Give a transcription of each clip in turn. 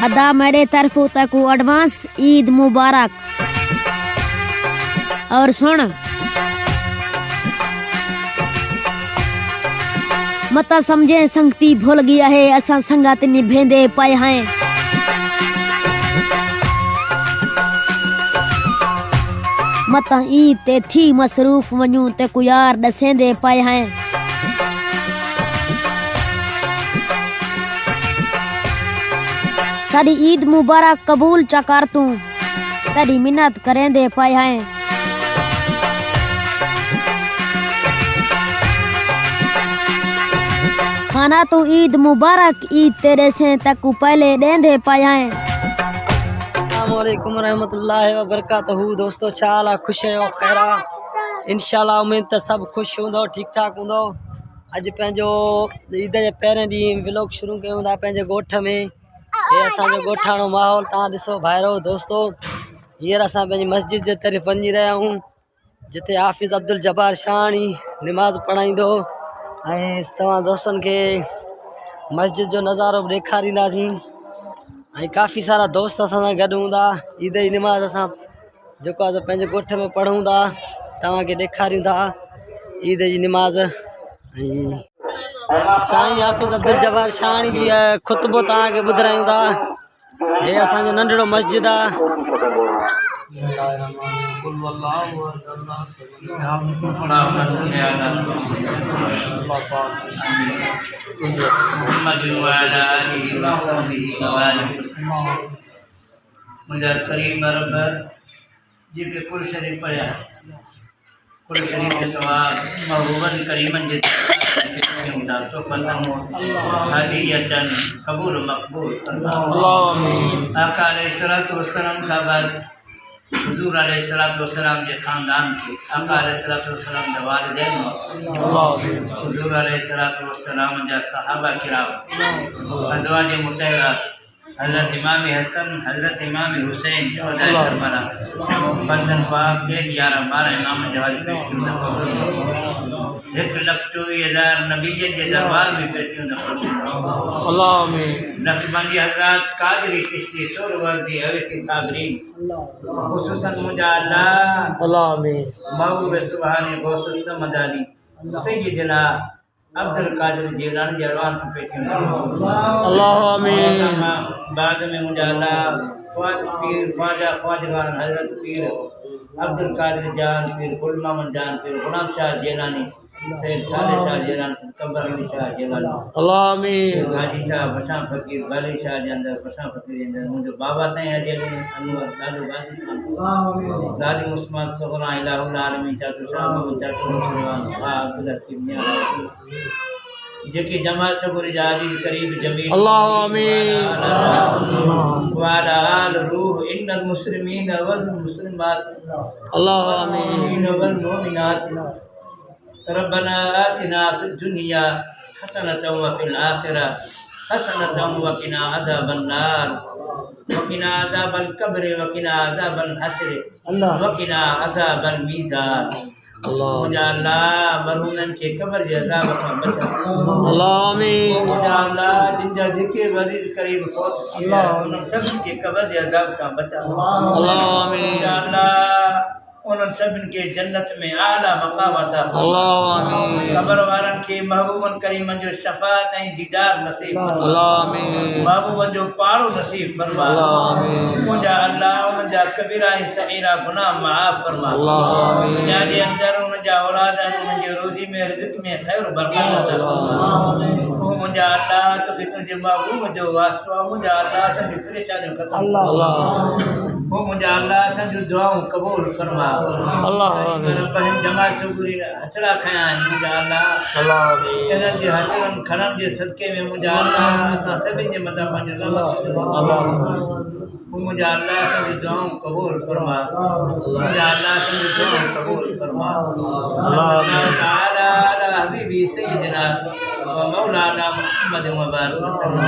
अदा मेरे तरफों तक एडवांस ईद मुबारक। और सुन मता समझे संगती भूल गया है असा संगत निभेंदे पाए हैं। मता ईद ते थी मसरूफ वनू ते को यार दसेंदे पाए हैं। सारी ईद मुबारक कबूल चकार तू तेरी मिन्नत करेंदे पाए हैं। खाना तो ईद मुबारक ईद तेरे से तक पहले देंदे पाए हैं। अस्सलामुअलैकुम रहमतुल्लाहि व बरकातहू। दोस्तों छा खुश हो खैरा इंशाल्लाह उम्मीद त सब खुश हूंदो ठीक ठाक हूंदो। अज पंहिंजो ईद जे पहिरें ॾींहुं व्लॉग शुरू कयूं था पंहिंजे ॻोठ में। ये असांजो ॻोठाणो माहौल तव्हां ॾिसो भाइरो दोस्तों। हींअर असां पंहिंजी मस्जिद जे तरफ़ वञी रहिया आहियूं जिते हाफ़िज़ अब्दुल जब्बार शानी निमाज़ पढ़ाईंदो ऐं तव्हां दोस्तनि खे मस्जिद जो नज़ारो बि ॾेखारींदासीं। ऐं काफ़ी सारा दोस्त असां सां गॾु हूंदा। ईद जी निमाज़ असां जेको आहे पंहिंजे ॻोठ में पढ़ूं था तव्हांखे ॾेखारियूं था ईद जी निमाज़। ऐं साईं हाफ़िज़ अब्दुल जब्बार शानी जी ख़ुतबो तव्हांखे ॿुधायूं था। हे असांजो नंढड़ो मस्जिद आहे। मुंहिंजा करीम रब जेके कुल शरीफ़ पढ़िया कुल शरीफ़ जे सवाब महबूबनि करीमनि जे हादियतन कबूल मक़बूल आका अलैहिस्सलातु वस्सलाम का बाद हुजूर अलैहिस्सलातु वस्सलाम के खानदान के आका अलैहिस्सलातु वस्सलाम के वालिदैन हुजूर अलैहिस्सलातु वस्सलाम जा सहाबा किराम अज़वाज मुतहहरात हज़रत इमाम हसन हज़रत इमाम हुसैन करबला बंदन पाक के 11-12 इमाम जवाज पेश क्यों 1,24,000 नबी के दरबार में पेश क्यों अल्लाह आमीन। नक्शबंदी हजरत कादरी चिश्ती सोहरवर्दी हवेसी साबरीन खुसूसन मुझा अल्लाह आमीन। महबूब सुभानी गौस समदानी सैयदना अब्दुल कादिर जिलानी जरवान को पेश अल्लाह आमीन। बाद में मुझा ख्वाजा ख्वाजगान हजरत पीर अब्दुल कादिर जान पीर गुल मोहम्मद जान पीर गुलाम शाह जिलानी सैयद साले शाह जिलानी कबर अली शाह जिलानी अल्लाह आमीन। गाजी शाह बशा फकीर बाली शाह जे अंदर बशा फकीर जे अंदर मुझे बाबा साईं अजय अनवर लालू गाजी लाली उस्मान सोहरा इलाहुल आलमीन चाचू शाह मोहम्मद चाचू मुसलमान शाह अब्दुल हकीम मियां जेकी जमात सबुर जाजी करीब जमील अल्लाह आमीन। वाला आल रूह इन्नल मुस्लिमीन वल मुस्लिमात अल्लाह आमीन वल मोमिनात रब्बना आतिना फिद दुनिया हसनतन व फिल आखिरह हसनतन व किना अज़ाबन नार व किना अज़ाबल कब्र व किना अज़ाबल हश्र व किना अज़ाबल मीज़ान मुझा अल्लाह मरहूमन के कब्र जे अज़ाब खां बचा अल्लाह आमीन। मुझा अल्लाह जिनजा जेके वजीर करीब फौत अल्लाह उन सभिनि के कब्र जे अज़ाब खां बचा अल्लाह आमीन। मुझा अल्लाह उन सभिनि के जन्नत में आला मक़ाम अता अल्लाह आमीन। कब्र वारन के महबूबन करीमन जो शफाअत ऐं दीदार नसीब अल्लाह आमीन। महबूबन जो पाड़ो नसीब फरमा अल्लाह आमीन। मुझा अल्लाह उन जा कबीरा ऐं सगीरा गुनाह माफ़ फरमा अल्लाह आमीन। दुनिया जे अंदर उन जा औलाद उन जे रोज़ी में रिज़्क़ में खैर बरकत अता फरमा आमीन। मुझा अल्लाह तो तुझे महबूब जो वास्तो मुझा अल्लाह संग परेशानियों खत्म अल्लाह वो मुझा अल्लाह संग दुआओं कबूल फरमा अल्लाह आमीन। जमात सबूरी हथड़ा खया मुझा अल्लाह अल्लाह आमीन। इन्हनि जे हथड़नि खणण जे सदके में मुझा अल्लाह असां सभिनि जे मथां पंहिंजो अल्लाह वो मुझा अल्लाह संग दुआओं कबूल फरमा मुझा अल्लाह संग दुआओं कबूल फरमा अल्लाह ताला अला हबीबी सय्यदना व मौलाना मुहम्मद व बारिक वसल्लम।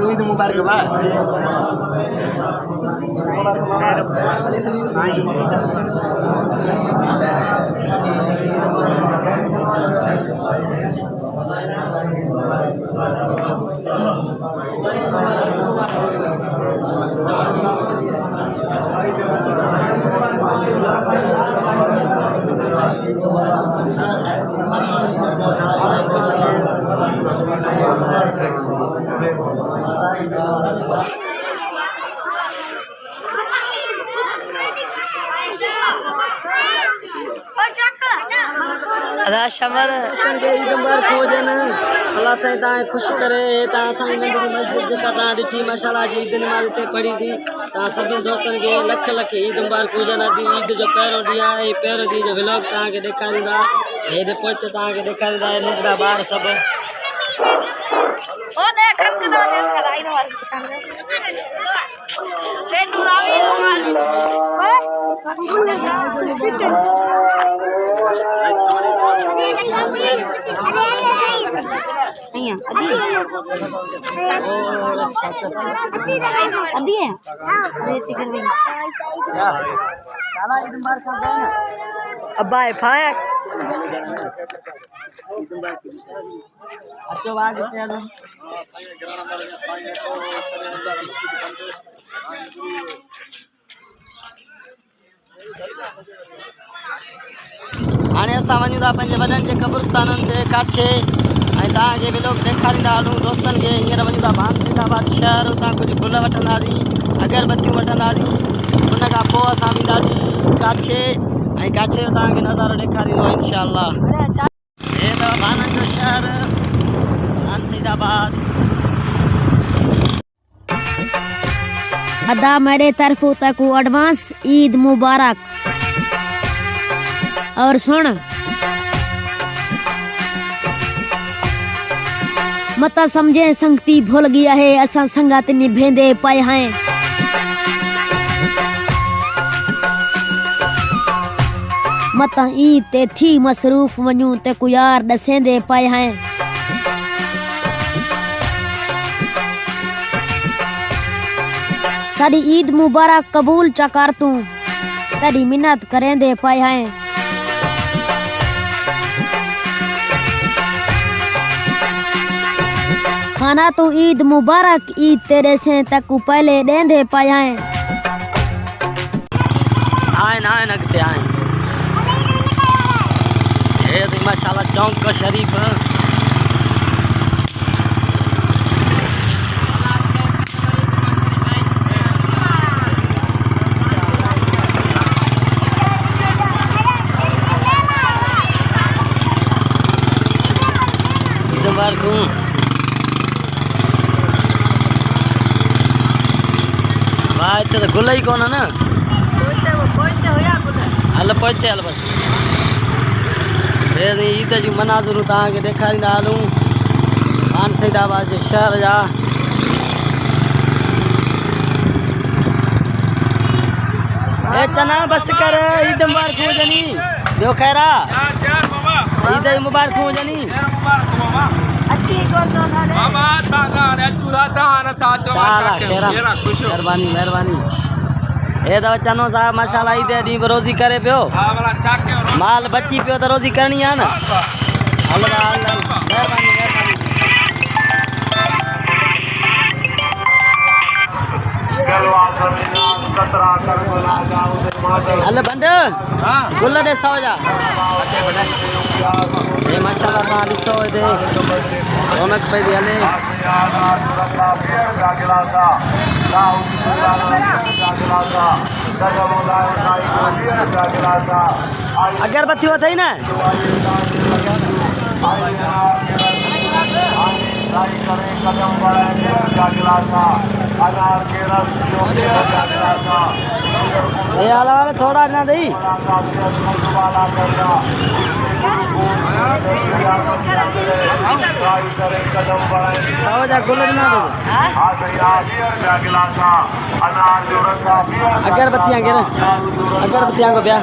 ईद मुबारकबाद। मुबारकबाद। अदा शमर के ईद मुबारक हो जन अल्लाह से ता खुश करे ता संग नंदरी मस्जिद जका ता डिठी माशाल्लाह जी ईद नमाज ते पढ़ी थी ता सभी दोस्तन के लख लख ईद मुबारक हो जन अदी ईद जो पहिरों डी आहे पहिरों डी जो व्लॉग ता के देखारींदा हेडे पहुंचे ता के देखारींदा नंढड़ा ॿार सब ओ ने खरक दो ने कराई नो वाली पे टुरावी वाली अदी है अरे चिकन भी साला ईद मुबारक हो गया अब्बा है फाया अच्छो बात है ना हाणे असां वञूं था पंहिंजे वॾनि जे क़ब्रस्ताननि ते काठे ऐं तव्हांखे बि लोग ॾेखारींदा हलूं दोस्तनि खे हींअर वञूं था भानसीदाबाद शहर उतां कुझु गुल वठंदासीं अगरबत्तियूं वठंदासीं उन खां पोइ असां वेंदासीं काठे ऐं काठे जो तव्हांखे नज़ारो ॾेखारींदो इंशाअल्लाह हे अथव भाननि जो शहर भानसीदाबाद अदा मेरे तरफों तक एडवांस ईद मुबारक। और सुन मता समझे संगती भूल गया है असा संगत निभेंदे पाए हैं मता ईद ते थी मसरूफ वञूं ते को यार दसेंदे पाए हैं साडी ईद मुबारक कबूल चकार तू तेरी मिन्नत करेंदे पाए हैं खाना तो ईद मुबारक ईद तेरे से तक पहले देंदे पाए हैं आए नगते आए ये तो माशाल्लाह चौक का शरीफ ईद मुबारक वाह इतने तो गुल ही कौन है ना हल पहुंचे हल बस ईद जूं मनाज़रूं तव्हांखे ॾेखारींदा हलूं भानसीदाबाद जे शहर जा ए चना बस कर ईद मुबारक हुजनी ॿियो ख़ैर आहे ईद जी मुबारक हुजनी मेहरबानी मेहरबानी हे अथव चनो साहब माशाल्लाह ईद ॾींहुं बि रोज़ी करे पियो माल बची पियो त रोज़ी करणी आहे न हल मेहरबानी मेहरबानी हल बंद गुल ॾे 100 जा हे माशाल्लाह तव्हां ॾिसो हिते रौनक पई थी हले अगरबत्ती अथई न ये आला वाले थोड़ा ना दई गुल ना अगरबत्तियाँ गिर अगरबत्तियाँ को ब्याह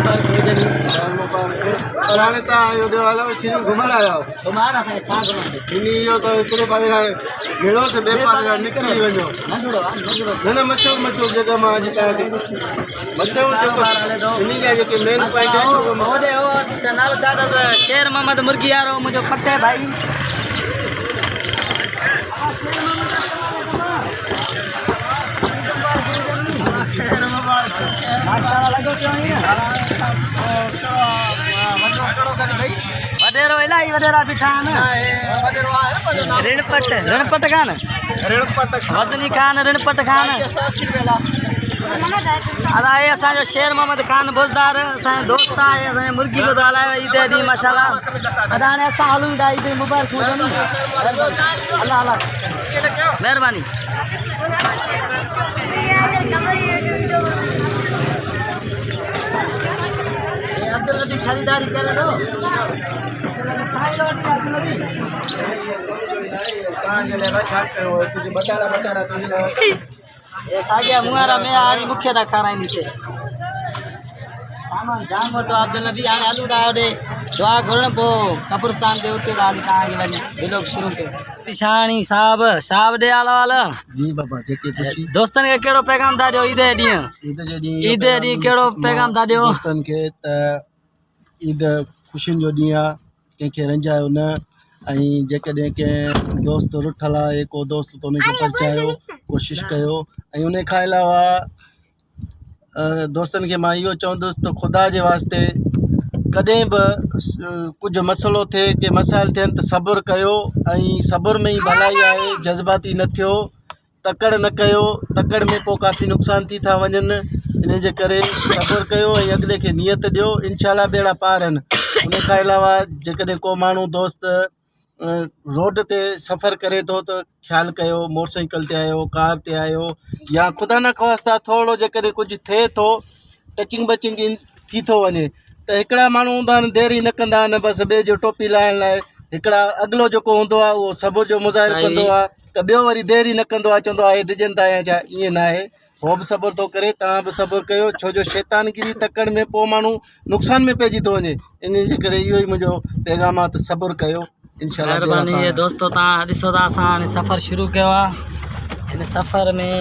मुबारक हुजनि पर हाणे तव्हां होॾे वाला छिनी घुमण आया आहियो तुम्हारा असांखे छा घुमंदे छिनी इहो त हिकिड़े पासे हाणे घेड़ो से ॿिए पासे खां निकिरी वञो नंढड़ो आहे नंढड़ो न न मशहूरु मशहूरु जॻह मां अॼु तव्हांखे मशहूरु जेको छिनी जा जेके मेन पॉइंट आहिनि उहो मां होॾे हो नालो छा अथसि शेर मोहम्मद मुर्गी वारो मुंहिंजो पटे भाई वॾेरो इलाही वॾेरा बीठा आहिनि ऋणपट ऋणपट खान वज़नी खान ऋणपट खान अदा आहे असांजो शेर मोहम्मद खान बुज़दार असांजो दोस्त आहे असांजे मुर्गी जो ॻाल्हायो ईद ॾींहुं माशाल्लाह अदा हाणे असां हलूं था ईद मुबारक हुजनि अलाह अलाह महिरबानी अब्दुल नबी खरीदारी करे दो तव्हांजे लाइ छा कयो तुंहिंजी बटाला बटाला तुंहिंजे लाइ ये साॻिया मुहारा में हारी मूंखे था खाराइनि हिते सामान जाम वरितो अब्दुल नबी हाणे हलूं था होॾे दुआ घुरणु पोइ कब्रिस्तान ते उते था हली तव्हांखे वञी व्लॉग शुरू कयो पिछाणी साहब साहब ॾे हाल वाल जी बाबा जेके पुछी दोस्तनि खे कहिड़ो पैगाम था ॾियो ईद जे ॾींहुं ईद जे ॾींहुं ईद जे ॾींहुं कहिड़ो पैगाम था ॾियो दोस्तनि खे त ईद ख़ुशियुनि जो ॾींहुं आहे कंहिंखे रंजायो न ऐं जेकॾहिं कंहिं दोस्त रुठल आहे को दोस्त त उनखे परचायो कोशिशि कयो ऐं उन खां अलावा दोस्तनि खे मां इहो चवंदुसि त ख़ुदा जे वास्ते कॾहिं बि कुझु मसइलो थिए के मसाइल थियनि त सब्र कयो ऐं सब्र में ई भलाई आहे जज़्बाती न थियो तकड़ न कयो तकड़ में पोइ काफ़ी नुक़सान थी था वञनि इन जे करे सब्र कयो ऐं अॻिले खे नियत ॾियो इनशाला बेड़ा पार आहिनि उन खां अलावा जेकॾहिं को माण्हू दोस्त रोड ते सफ़र करे थो त ख़्यालु कयो मोटरसाइकिल ते आयो कार ते आयो या ख़ुदा न ख़वास्ता थोरो जेकॾहिं कुझु थिए थो टचिंग बचिंग थी थो वञे त हिकिड़ा माण्हू हूंदा आहिनि देरी न कंदा आहिनि बसि ॿिए जो टोपी लाहिण लाइ हिकिड़ा अॻिलो जेको हूंदो आहे उहो सब्र जो मुज़ाहिरो कंदो आहे त ॿियो वरी देरी न कंदो आहे चवंदो आहे डिॼनि था या छा ईअं न आहे उहो बि सब्र थो करे तव्हां बि सब्र कयो छो जो शैतानगिरी तकड़ में पोइ माण्हू नुक़सान में पइजी थो वञे इन जे करे इहो ई मुंहिंजो पैगाम आहे त सब्र कयो इनशाला महिरबानी ये दोस्तों तव्हां ॾिसो था असां हाणे सफ़र शुरू कयो आहे हिन सफ़र में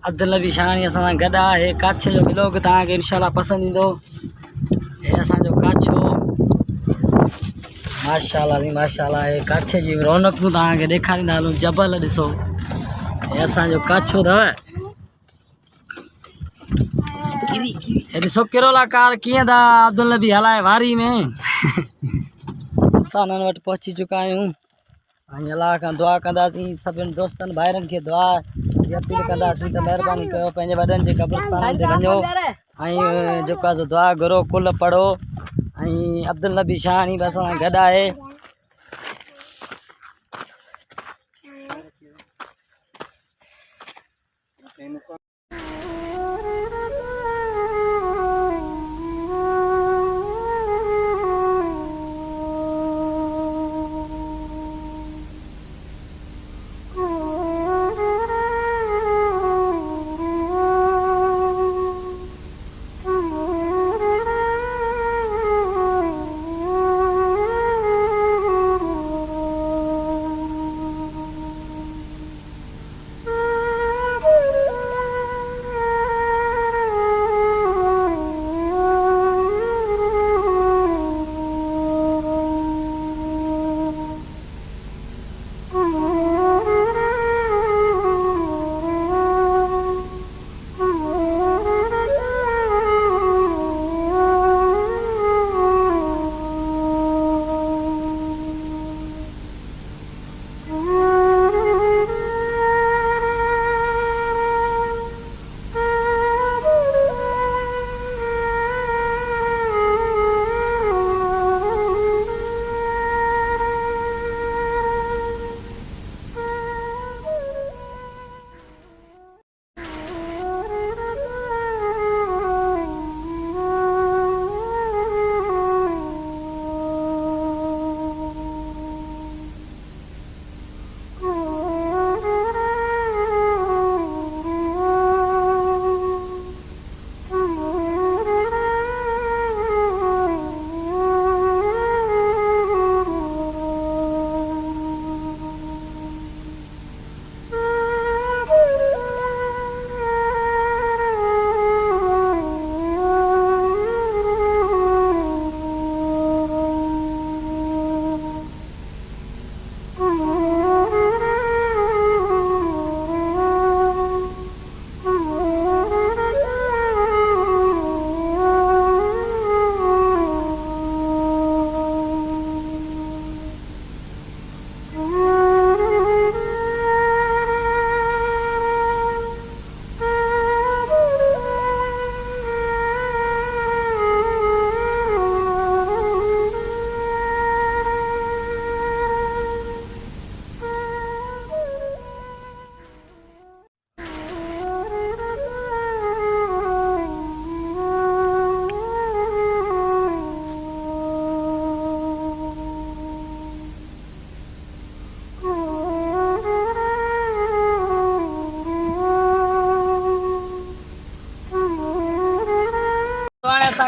अब्दुल नबी शानी असां सां गॾु आहे कच्छ जो व्लॉग तव्हांखे इनशाला पसंदि ईंदो हे असांजो कच्छ माशाल्लाह हे कच्छ जी रौनकूं तव्हांखे ॾेखारींदा हलूं जबल ॾिसो हे असांजो कच्छ अथव हे ॾिसो किरोला कार कीअं था अब्दुल नबी हलाए वारी में स्थाननि वटि पहुची चुका आहियूं ऐं अलाह खां दुआ कंदासीं सभिनि दोस्तनि भाइरनि खे दुआ जी अपील कंदासीं त महिरबानी कयो पंहिंजे वॾनि जे क़ब्रिस्तान ते वञो ऐं जेको आहे दुआ घुरो कुल पढ़ो ऐं अब्दुल नबी शानी बि असां सां गॾु आहे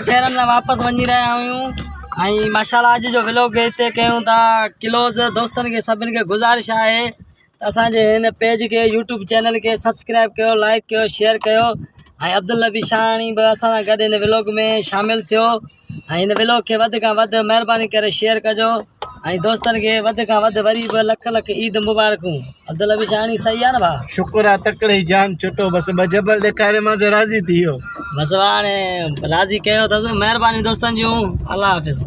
खैरनि सां वापसि वञी रहिया आहियूं ऐं माशाल्लाह अॼु जो व्लॉग हिते कयूं था क्लोज़। दोस्तनि खे सभिनि खे गुज़ारिश आहे त असांजे हिन पेज खे यूट्यूब चैनल खे सब्सक्राइब कयो, लाइक कयो, शेयर कयो ऐं अब्दुल नबी शाहाणी बि असां सां गॾु हिन व्लॉग में शामिलु थियो ऐं हिन व्लॉग खे वधि खां वधि महिरबानी करे शेयर कजो ऐं दोस्तनि खे वधि खां वधि वरी बि लख लख ईद मुबारकूं। अब्दुल नबी शाहाणी सही आहे न भाउ? शुक्र आहे तकड़े जी जान छुटो बसि ॿ जबल ॾेखारे मां राज़ी थी वियो। बसि हाणे राज़ी कयो अथसि। महिरबानी दोस्तनि जूं। अल्लाह हाफ़िज़।